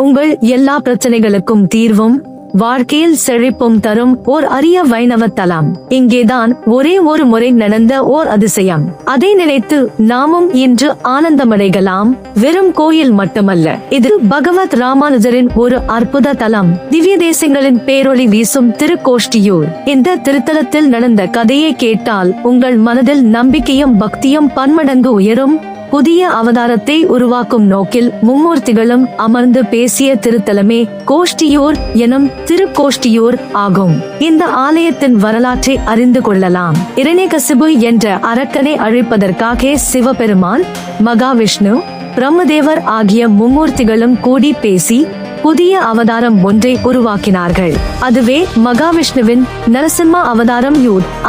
உங்கள் எல்லா பிரச்சனைகளுக்கும் தீர்வும் வாழ்க்கையில் செழிப்பும் தரும் ஓர் அரிய வைணவ தலம். இங்கேதான் ஒரே ஒரு முறை நடந்த ஓர் அதிசயம். அதை நினைத்து நாமும் இன்று ஆனந்தமடைகலாம். வெறும் கோயில் மட்டுமல்ல, இது பகவத் ராமானுஜரின் ஒரு அற்புத தலம். திவ்ய தேசங்களின் பேரொளி வீசும் திருக்கோஷ்டியூர். இந்த திருத்தலத்தில் நடந்த கதையை கேட்டால் உங்கள் மனதில் நம்பிக்கையும் பக்தியும் பன்மடங்கு உயரும். புதிய அவதாரத்தை உருவாக்கும் நோக்கில் மும்மூர்த்திகளும் அமர்ந்து பேசிய திருத்தலமே கோஷ்டியூர் எனும் திருக்கோஷ்டியூர் ஆகும். இந்த ஆலயத்தின் வரலாற்றை அறிந்து கொள்ளலாம். இரண்யகசிபு என்ற அரக்கனை அழிப்பதற்காக சிவபெருமான், மகாவிஷ்ணு, பிரம்மதேவர் ஆகிய மும்மூர்த்திகளும் கூடி பேசி புதிய அவதாரம் ஒன்றை உருவாக்கினார்கள். அதுவே மகாவிஷ்ணுவின் நரசிம்ம அவதாரம்.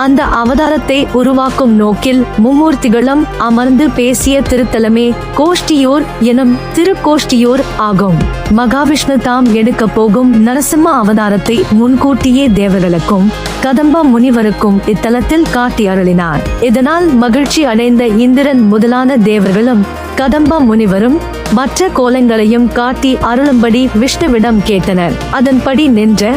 அந்த அவதாரத்தை உருவாக்கும் நோக்கில் மும்மூர்த்திகளும் அமர்ந்து பேசிய திருத்தலமே கோஷ்டியூர் எனும் திருக்கோஷ்டியூர் ஆகும். மகாவிஷ்ணு தாம் எடுக்க போகும் நரசிம்ம அவதாரத்தை முன்கூட்டியே தேவர்களுக்கும் கதம்ப முனிவருக்கும் இத்தலத்தில் காட்டி அருளினார். இதனால் மகிழ்ச்சி அடைந்த இந்திரன் முதலான தேவர்களும் கதம்ப முனிவரும் மற்ற கோலங்களையும் காட்டி அருளும்படி விஷ்ணுவிடம் கேட்டனர். அதன்படி நின்ற,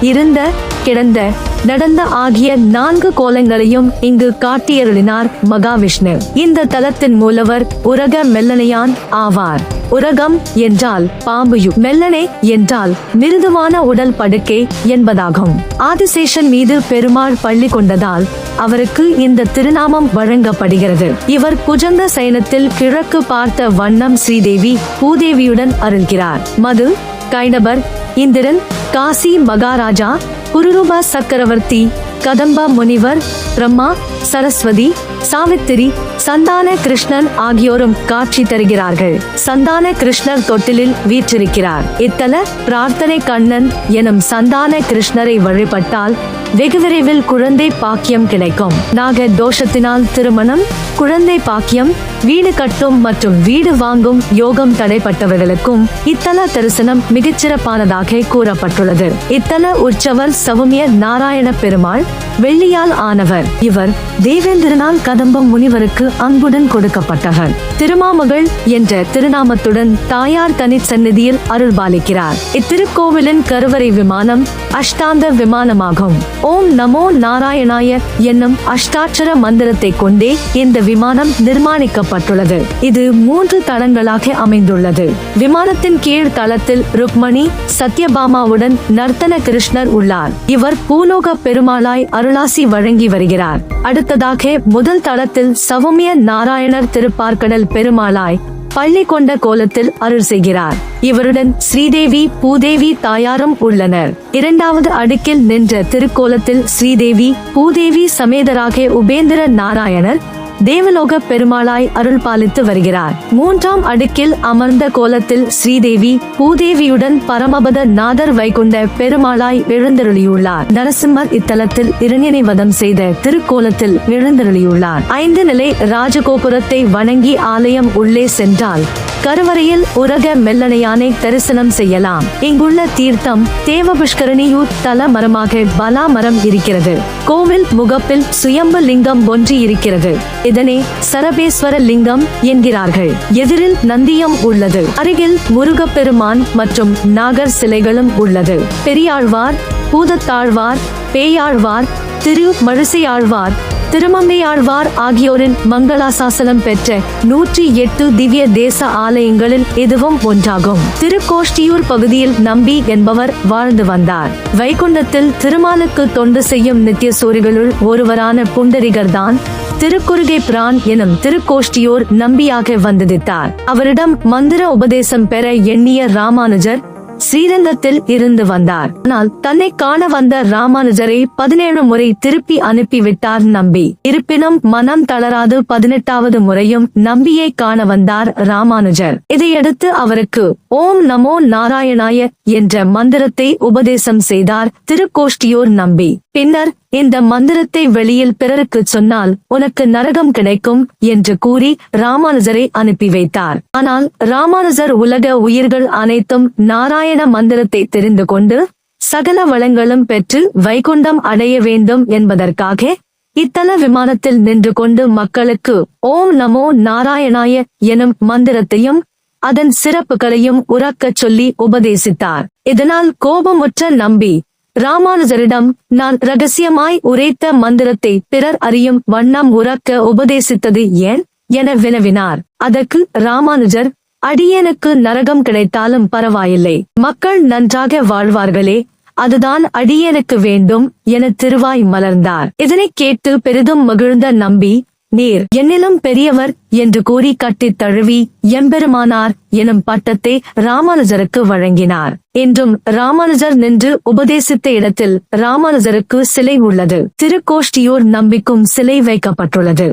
இருந்த, கிடந்த, நடந்த ஆகிய 4 கோலங்களையும் இங்கு காட்டியருளினார் மகாவிஷ்ணு. இந்த தலத்தின் மூலவர் உரக மெல்லனையான் ஆவார். உரகம் என்றால் பாம்பு, மெல்லனை என்றால் மிருதுவான உடல் படுக்கை என்பதாகும். ஆதிசேஷன் மீது பெருமாள் பள்ளி கொண்டதால் அவருக்கு இந்த திருநாமம் வழங்கப்படுகிறது. இவர் புஜங்க சயனத்தில் கிழக்கு பார்த்த வண்ணம் ஸ்ரீதேவி பூதேவியுடன் அருள்கிறார். மது, கைடபர், இந்திரன், காசி மகாராஜா, புருரூப சக்கரவர்த்தி, கதம்ப முனிவர், பிரம்மா, சரஸ்வதி, சாவித்திரி, சந்தான கிருஷ்ணன் ஆகியோரும் காட்சி தருகிறார்கள். சந்தான கிருஷ்ணர் தொட்டிலில் வீற்றிருக்கிறார். இத்தல பிரார்த்தனை கண்ணன் எனும் சந்தான கிருஷ்ணரை வழிபட்டால் வெகு விரைவில் குழந்தை பாக்கியம் கிடைக்கும். நாக தோஷத்தினால் திருமணம், குழந்தை பாக்கியம், வீடு கட்டும் மற்றும் வீடு வாங்கும் யோகம் தடைப்பட்டவர்களுக்கும் இத்தல தரிசனம் மிகச்சிறப்பானதாக கூறப்பட்டுள்ளது. இத்தல உற்சவர் சௌமிய நாராயண பெருமாள், வெள்ளியால் ஆனவர். இவர் தேவேந்திரனால் கதம்பம் முனிவருக்கு அன்புடன் கொடுக்கப்பட்டவர். திருமாமகள் என்ற திருநாமத்துடன் தாயார் தனிச் சந்நிதியில் அருள்பாலிக்கிறார். இத்திருக்கோவிலின் கருவறை விமானம் அஷ்டாந்த விமானமாகும். ஓம் நமோ நாராயணாய என்னும் அஷ்டாட்சர மந்திரத்தை கொண்டே இந்த விமானம் நிர்மாணிக்கப்பட்டுள்ளது. இது 3 தளங்களாக அமைந்துள்ளது. விமானத்தின் கீழ் தளத்தில் ருக்மணி, சத்யபாமாவுடன் நர்த்தன கிருஷ்ணர் உள்ளார். இவர் பூலோக பெருமாளாய் அருளாசி வழங்கி வருகிறார். அடுத்ததாக முதல் தளத்தில் சௌமிய நாராயணர் திருப்பார்க்கடல் பெருமாளாய் பள்ளி கொண்ட கோலத்தில் அருள் செய்கிறார். இவருடன் ஸ்ரீதேவி, பூதேவி தாயாரும் உள்ளனர். 2வது அடுக்கில் நின்ற திருக்கோலத்தில் ஸ்ரீதேவி, பூதேவி சமேதராக உபேந்திர நாராயணர் தேவலோக பெருமாளாய் அருள் பாலித்து வருகிறார். 3ஆம் அடுக்கில் அமர்ந்த கோலத்தில் ஸ்ரீதேவி, பூதேவியுடன் பரமபத நாதர் வைகுண்ட பெருமாளாய் எழுந்தருளியுள்ளார். நரசிம்மர் இத்தலத்தில் இரணியனை வதம் செய்த திருக்கோலத்தில் எழுந்தருளியுள்ளார். 5 நிலை ராஜகோபுரத்தை வணங்கி ஆலயம் உள்ளே சென்றால் கருவறையில் உரக மெல்லனையானை தரிசனம் செய்யலாம். இங்குள்ள தீர்த்தம் தேவபுஷ்கரணியூர் தல மரமாக பலா மரம் இருக்கிறது. கோவில் முகப்பில் சுயம்பு லிங்கம் ஒன்று இருக்கிறது. இதனை சரபேஸ்வர லிங்கம் என்கிறார்கள். எதிரில் நந்தியம் உள்ளது. அருகில் முருகப்பெருமான் மற்றும் நாகர் சிலைகளும் உள்ளது. பெரியாழ்வார், பூதத்தாழ்வார், பேயாழ்வார், திரு மழிசையாழ்வார், திருமங்கையாழ்வார் ஆகியோரின் மங்களாசாசனம் பெற்ற 108 திவ்ய தேச ஆலயங்களில் இதுவும் ஒன்றாகும். திருக்கோஷ்டியூர் பகுதியில் நம்பி என்பவர் வாழ்ந்து வந்தார். வைகுண்டத்தில் திருமாலுக்கு தொண்டு செய்யும் நித்தியசூரிகளுள் ஒருவரான புண்டரிகர்தான் திருக்குறுகை பிரான் எனும் திருக்கோஷ்டியூர் நம்பியாக வந்ததித்தார். அவரிடம் மந்திர உபதேசம் பெற எண்ணிய ராமானுஜர் ஸ்ரீரங்கத்தில் இருந்து வந்தார். ஆனால் தன்னை காண வந்த ராமானுஜரை 17 முறை திருப்பி அனுப்பிவிட்டார் நம்பி. இருப்பினும் மனம் தளராது 18வது முறையும் நம்பியை காண வந்தார் ராமானுஜர். இதையடுத்து அவருக்கு ஓம் நமோ நாராயணாய என்ற மந்திரத்தை உபதேசம் செய்தார் திருக்கோஷ்டியூர் நம்பி. பின்னர் இந்த மந்திரத்தை வெளியில் பிறருக்கு சொன்னால் உனக்கு நரகம் கிடைக்கும் என்று கூறி ராமானுஜரை அனுப்பி வைத்தார். ஆனால் ராமானுஜர் உலக உயிர்கள் அனைத்தும் நாராயண மந்திரத்தை தெரிந்து கொண்டு சகல வளங்களும் பெற்று வைகுண்டம் அடைய வேண்டும் என்பதற்காக இத்தல விமானத்தில் நின்று கொண்டு மக்களுக்கு ஓம் நமோ நாராயணாய எனும் மந்திரத்தையும் அதன் சிறப்புகளையும் உரக்கச் சொல்லி உபதேசித்தார். இதனால் கோபமுற்ற நம்பி ராமானுஜரிடம், நான் ரகசியமாய் உரைத்த மந்திரத்தை பிறர் அறியும் வண்ணம் உரக்க உபதேசித்தது ஏன் என வினவினார். அதற்கு ராமானுஜர், அடியேனுக்கு நரகம் கிடைத்தாலும் பரவாயில்லை, மக்கள் நன்றாக வாழ்வார்களே, அதுதான் அடியேனுக்கு வேண்டும் என திருவாய் மலர்ந்தார். இதனைக் கேட்டு பெரிதும் மகிழ்ந்த நம்பி, நீர் என்னிலும் பெரியவர் என்று கூறி கட்டித் தழுவி எம்பெருமானார் எனும் பட்டத்தை ராமானுஜருக்கு வழங்கினார். என்றும் ராமானுஜர் நின்று உபதேசித்த இடத்தில் ராமானுஜருக்கு சிலை உள்ளது. திருக்கோஷ்டியூர் நம்பிக்கும் சிலை வைக்கப்பட்டுள்ளது.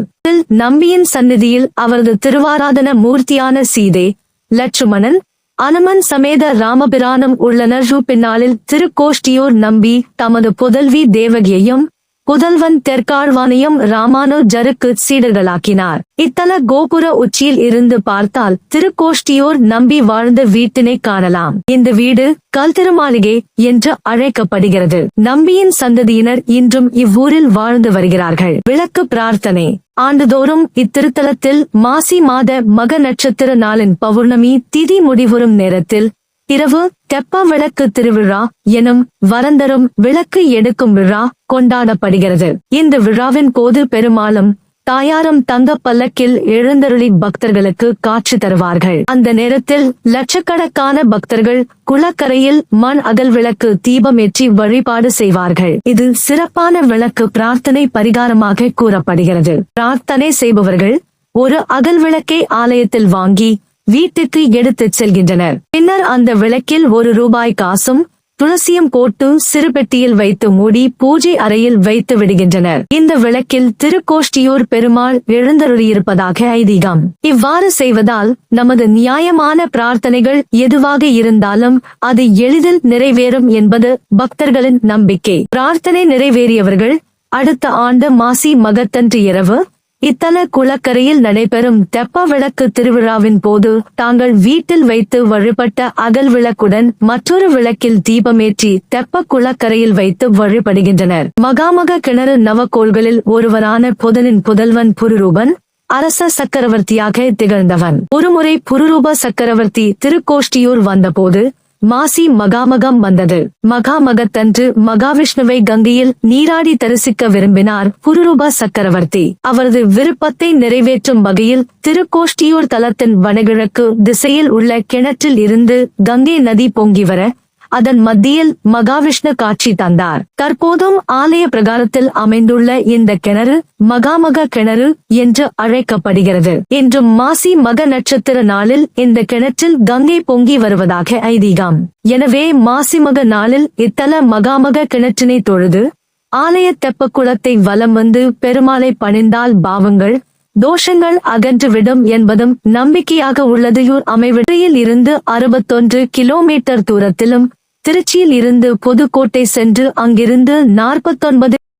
நம்பியின் சந்நிதியில் அவரது திருவாராதன மூர்த்தியான சீதை, லட்சுமணன், அனுமன் சமேத ராமபிரானும் உள்ளனர். பின்னாளில் திருக்கோஷ்டியூர் நம்பி தமது புதல்வி தேவகியையும் புதல்வன் தெற்காழ்வானையும் ராமானுஜருக்கு சீடர்களாக்கினார். இத்தல கோபுர உச்சியில் இருந்து பார்த்தால் திருக்கோஷ்டியூர் நம்பி வாழ்ந்த வீட்டினை காணலாம். இந்த வீடு கல் திருமாளிகை என்று அழைக்கப்படுகிறது. நம்பியின் சந்ததியினர் இன்றும் இவ்வூரில் வாழ்ந்து வருகிறார்கள். விளக்கு பிரார்த்தனை. ஆண்டுதோறும் இத்திருத்தலத்தில் மாசி மாத மக நட்சத்திர நாளின் பௌர்ணமி திதி முடிவுறும் நேரத்தில் இரவு தெப்ப விளக்கு திருவிழா எனும் வரந்தரும் விளக்கு எடுக்கும் விழா கொண்டாடப்படுகிறது. இந்த விழாவின் போது பெருமாளும் தாயாரும் தங்க பல்லக்கில் எழுந்தருளி பக்தர்களுக்கு காட்சி தருவார்கள். அந்த நேரத்தில் லட்சக்கணக்கான பக்தர்கள் குளக்கரையில் மண் அகல் விளக்கு தீபமேற்றி வழிபாடு செய்வார்கள். இது சிறப்பான விளக்கு பிரார்த்தனை பரிகாரமாக கூறப்படுகிறது. பிரார்த்தனை செய்பவர்கள் ஒரு அகல் விளக்கை ஆலயத்தில் வாங்கி வீட்டுக்கு எடுத்துச் செல்கின்றனர். பின்னர் அந்த விளக்கில் ₹1 காசும் துளசியும் போட்டு சிறுபெட்டியில் வைத்து மூடி பூஜை அறையில் வைத்து விடுகின்றனர். இந்த விளக்கில் திருக்கோஷ்டியூர் பெருமாள் எழுந்தருளியிருப்பதாக ஐதீகம். இவ்வாறு செய்வதால் நமது நியாயமான பிரார்த்தனைகள் எதுவாக இருந்தாலும் அது எளிதில் நிறைவேறும் என்பது பக்தர்களின் நம்பிக்கை. பிரார்த்தனை நிறைவேறியவர்கள் அடுத்த ஆண்டு மாசி மகத்தன்று இரவு இத்தல குளக்கரையில் நடைபெறும் தெப்ப விளக்கு திருவிழாவின் போது தாங்கள் வீட்டில் வைத்து வழிபட்ட அகல் விளக்குடன் மற்றொரு விளக்கில் தீபமேற்றி தெப்ப குளக்கரையில் வைத்து வழிபடுகின்றனர். மகாமக கிணறு நவக்கோள்களில் ஒருவரான புதனின் புதல்வன் புருரூபன் அரச சக்கரவர்த்தியாக திகழ்ந்தவன். ஒருமுறை புருரூப சக்கரவர்த்தி திருக்கோஷ்டியூர் வந்தபோது மாசி மகாமகம் வந்தது. மகாமகத்தன்று மகாவிஷ்ணுவை கங்கையில் நீராடி தரிசிக்க விரும்பினார் புருரூப சக்கரவர்த்தி. அவரது விருப்பத்தை நிறைவேற்றும் வகையில் திருக்கோஷ்டியூர் தலத்தின் வடகிழக்கு திசையில் உள்ள கிணற்றில் இருந்து கங்கை நதி பொங்கி வர அதன் மத்தியில் மகாவிஷ்ணு காட்சி தந்தார். தற்போதும் ஆலய பிரகாரத்தில் அமைந்துள்ள இந்த கிணறு மகாமக கிணறு என்று அழைக்கப்படுகிறது. இன்றும் மாசி மக நட்சத்திர நாளில் இந்த கிணற்றில் கங்கை பொங்கி வருவதாக ஐதீகம். எனவே மாசிமக நாளில் இத்தல மகாமக கிணற்றினை தொழுது ஆலய தெப்ப குளத்தை வலம் வந்து பெருமாளை பணிந்தால் பாவங்கள் தோஷங்கள் அகன்றுவிடும் என்பதும் நம்பிக்கையாக உள்ளது. அமைவெற்றியில் இருந்து 61 கிலோமீட்டர் தூரத்திலும் திருச்சியில் இருந்து புதுக்கோட்டை சென்று அங்கிருந்து 49